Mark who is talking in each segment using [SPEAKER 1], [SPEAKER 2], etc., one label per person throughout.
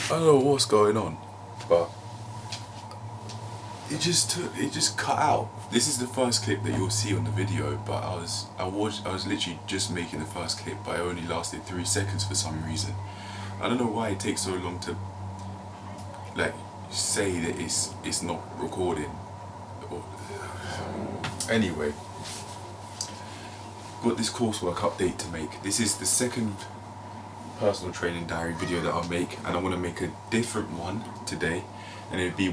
[SPEAKER 1] I don't know what's going on, but it just cut out. This is the first clip that you'll see on the video, but I was literally just making the first clip, but it only lasted 3 seconds for some reason. I don't know why it takes so long to like say that it's not recording. Anyway, got this coursework update to make. This is the second personal training diary video that I'll make, and I want to make a different one today, and it'd be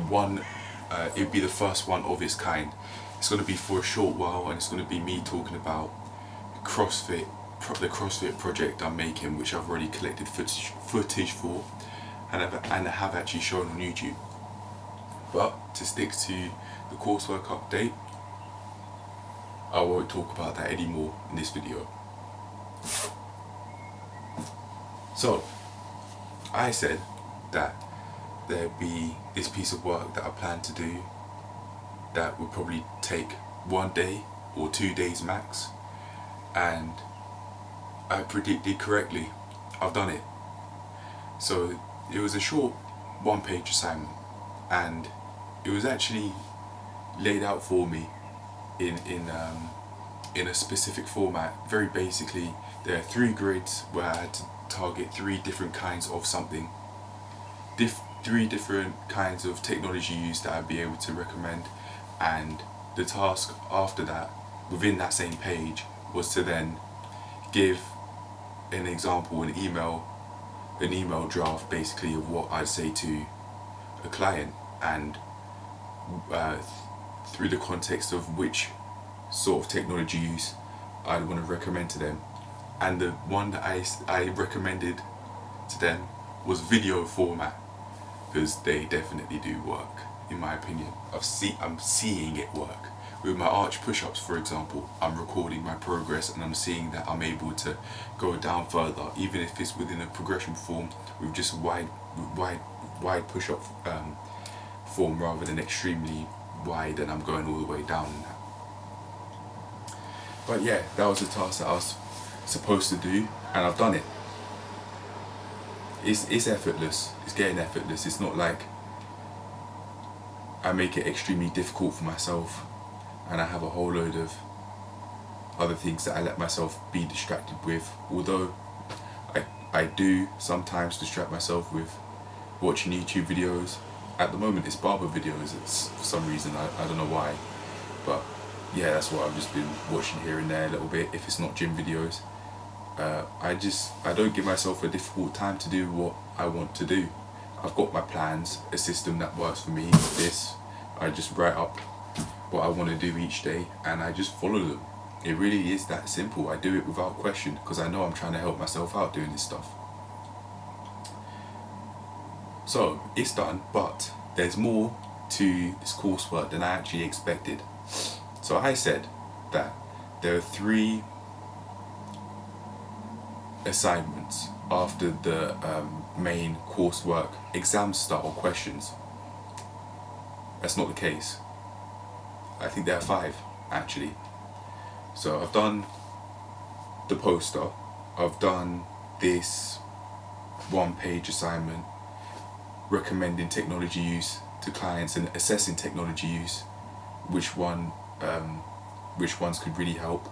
[SPEAKER 1] the first one of its kind. It's going to be for a short while, and it's going to be me talking about the CrossFit project I'm making, which I've already collected footage for, and I have actually shown on YouTube. But to stick to the coursework update, I won't talk about that anymore in this video. So, I said that there'd be this piece of work that I plan to do that would probably take 1 day or 2 days max, and I predicted correctly. I've done it. So it was a short 1-page assignment, and it was actually laid out for me in a specific format. Very basically, there are 3 grids where I had to target 3 different kinds of something, 3 different kinds of technology use that I'd be able to recommend, and the task after that, within that same page, was to then give an example, an email draft basically of what I'd say to a client, and through the context of which sort of technology use I'd want to recommend to them. And the one that I recommended to them was video format, because they definitely do work, in my opinion. I'm seeing it work. With my arch push-ups, for example, I'm recording my progress, and I'm seeing that I'm able to go down further, even if it's within a progression form, with just wide push-up form rather than extremely wide, and I'm going all the way down in that. But yeah, that was the task that I was supposed to do, and I've done it. It's effortless. It's getting effortless. It's not like I make it extremely difficult for myself, and I have a whole load of other things that I let myself be distracted with. Although I do sometimes distract myself with watching YouTube videos. At the moment it's barber videos, for some reason, I don't know why, but yeah, that's what I've just been watching here and there a little bit, if it's not gym videos. I don't give myself a difficult time to do what I want to do. I've got my plans, a system that works for me. I just write up what I want to do each day, and I just follow them. It really is that simple. I do it without question, because I know I'm trying to help myself out doing this stuff. So it's done, but there's more to this coursework than I actually expected. So I said that there are 3 assignments after the main coursework exam style questions. That's not the case. I think there are 5 actually. So I've done the poster, I've done this 1-page assignment recommending technology use to clients and assessing technology use, which ones could really help.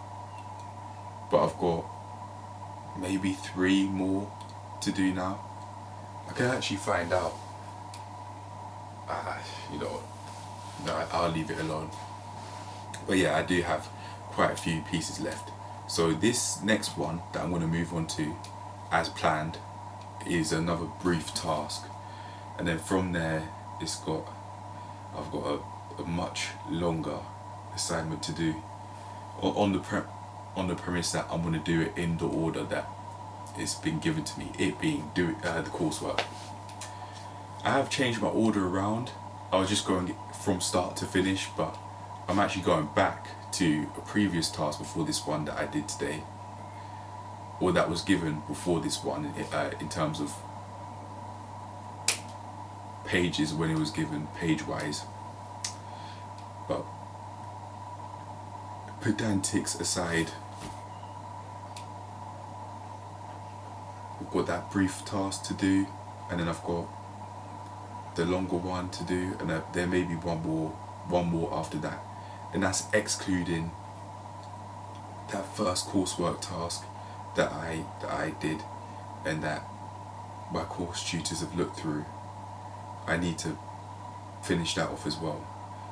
[SPEAKER 1] But I've got maybe 3 more to do now. I can actually find out. No, I'll leave it alone. But yeah, I do have quite a few pieces left. So this next one that I'm going to move on to, as planned, is another brief task, and then from there I've got a much longer assignment to do, on the premise that I'm going to do it in the order that it's been given to me, it being the coursework. I have changed my order around. I was just going from start to finish, but I'm actually going back to a previous task before this one that I did today, or that was given before this one, in terms of pages, when it was given page-wise. But pedantics aside, I've got that brief task to do, and then I've got the longer one to do, and there may be one more after that, and that's excluding that first coursework task that I did, and that my course tutors have looked through. I need to finish that off as well.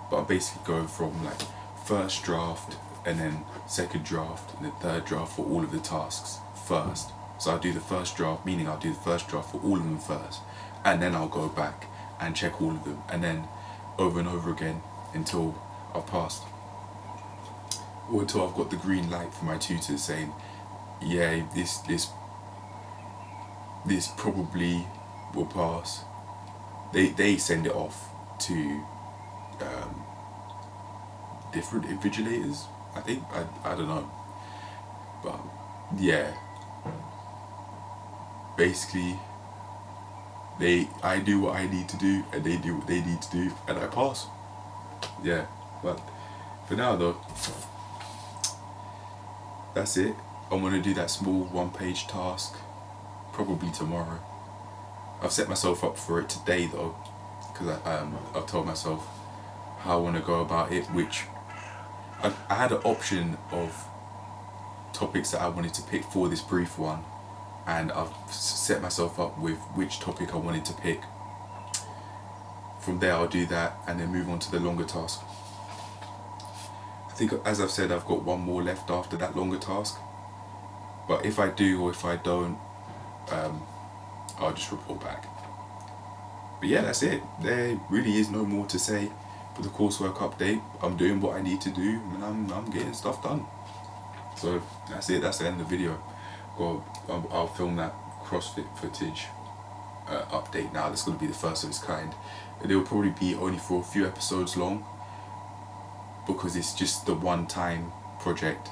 [SPEAKER 1] But I'm basically going from like first draft, and then second draft, and then third draft for all of the tasks first. So I'll do the first draft, meaning I'll do the first draft for all of them first, and then I'll go back and check all of them, and then over and over again until I've passed, or until I've got the green light from my tutors saying, yeah, this probably will pass. They send it off to different invigilators, I think. I don't know, but yeah, basically I do what I need to do, and they do what they need to do, and I pass. Yeah, but for now though, that's it. I'm gonna do that small 1-page task probably tomorrow. I've set myself up for it today though, because I've told myself how I want to go about it, which I had an option of topics that I wanted to pick for this brief one, and I've set myself up with which topic I wanted to pick. From there I'll do that and then move on to the longer task. I think, as I've said, I've got one more left after that longer task, but if I do or if I don't, I'll just report back. But yeah, that's it. There really is no more to say for the coursework update. I'm doing what I need to do, and I'm getting stuff done. So that's it. That's the end of the video. Well, I'll film that CrossFit footage update now. That's going to be the first of its kind. It will probably be only for a few episodes long, because it's just the one-time project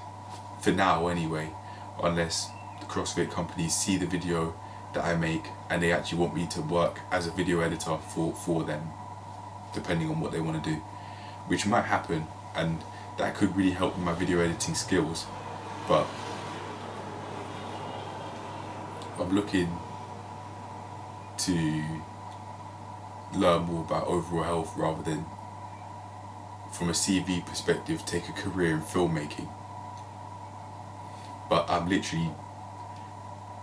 [SPEAKER 1] for now anyway, unless the CrossFit companies see the video that I make and they actually want me to work as a video editor for them, depending on what they want to do, which might happen, and that could really help with my video editing skills. But I'm looking to learn more about overall health rather than, from a CV perspective, take a career in filmmaking. But I'm literally,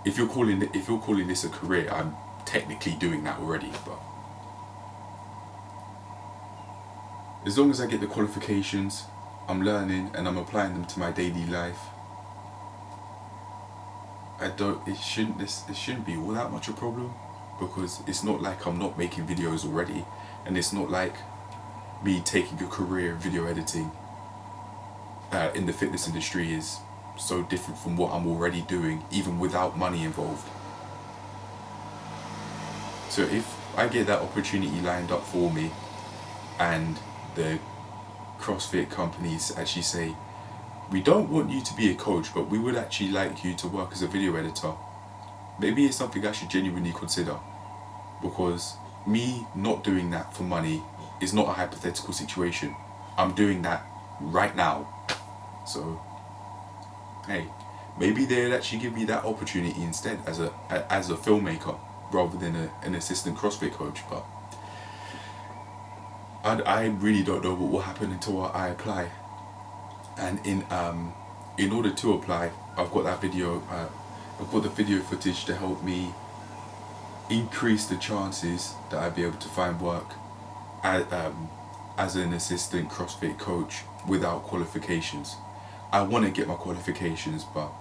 [SPEAKER 1] if you're calling this a career, I'm technically doing that already. But as long as I get the qualifications, I'm learning and I'm applying them to my daily life, it shouldn't be all that much a problem, because it's not like I'm not making videos already, and it's not like me taking a career in video editing in the fitness industry is so different from what I'm already doing, even without money involved. So if I get that opportunity lined up for me, and the CrossFit companies actually say, we don't want you to be a coach, but we would actually like you to work as a video editor, maybe it's something I should genuinely consider, because me not doing that for money is not a hypothetical situation. I'm doing that right now. So hey, maybe they'd actually give me that opportunity instead as a filmmaker rather than an assistant CrossFit coach. But I really don't know what will happen until I apply. And in order to apply, I've got that video. I've got the video footage to help me increase the chances that I'd be able to find work as an assistant CrossFit coach without qualifications. I want to get my qualifications, but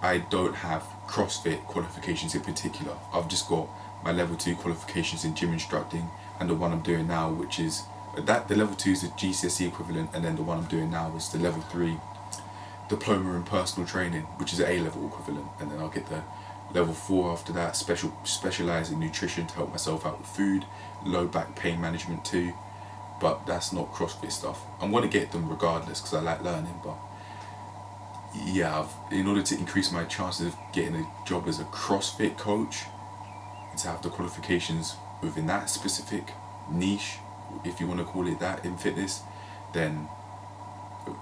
[SPEAKER 1] I don't have CrossFit qualifications in particular. I've just got my level 2 qualifications in gym instructing, and the one I'm doing now, which is that the level 2 is the GCSE equivalent, and then the one I'm doing now is the level 3 diploma in personal training, which is an A-level equivalent, and then I'll get the level 4 after that, specialise in nutrition to help myself out with food, low back pain management too, but that's not CrossFit stuff. I'm going to get them regardless because I like learning, but yeah, in order to increase my chances of getting a job as a CrossFit coach, and to have the qualifications within that specific niche, if you want to call it that, in fitness, then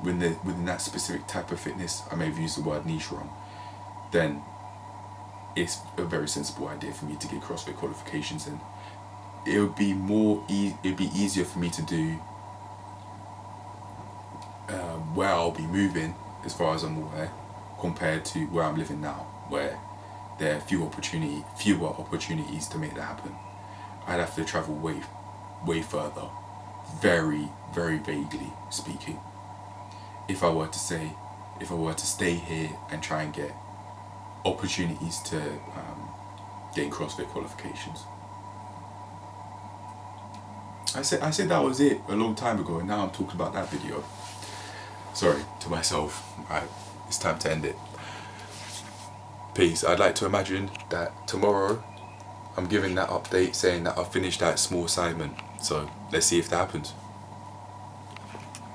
[SPEAKER 1] within that specific type of fitness, I may have used the word niche wrong, then it's a very sensible idea for me to get CrossFit qualifications, and it would be it'd be easier for me to do where I'll be moving, as far as I'm aware, compared to where I'm living now, where there are fewer opportunities to make that happen. I'd have to travel way further, very, very vaguely speaking, if I were to stay here and try and get opportunities to gain CrossFit qualifications. I said that was it a long time ago, and now I'm talking about that video. Sorry to myself. It's time to end it. Peace. I'd like to imagine that tomorrow I'm giving that update saying that I've finished that small assignment. So let's see if that happens.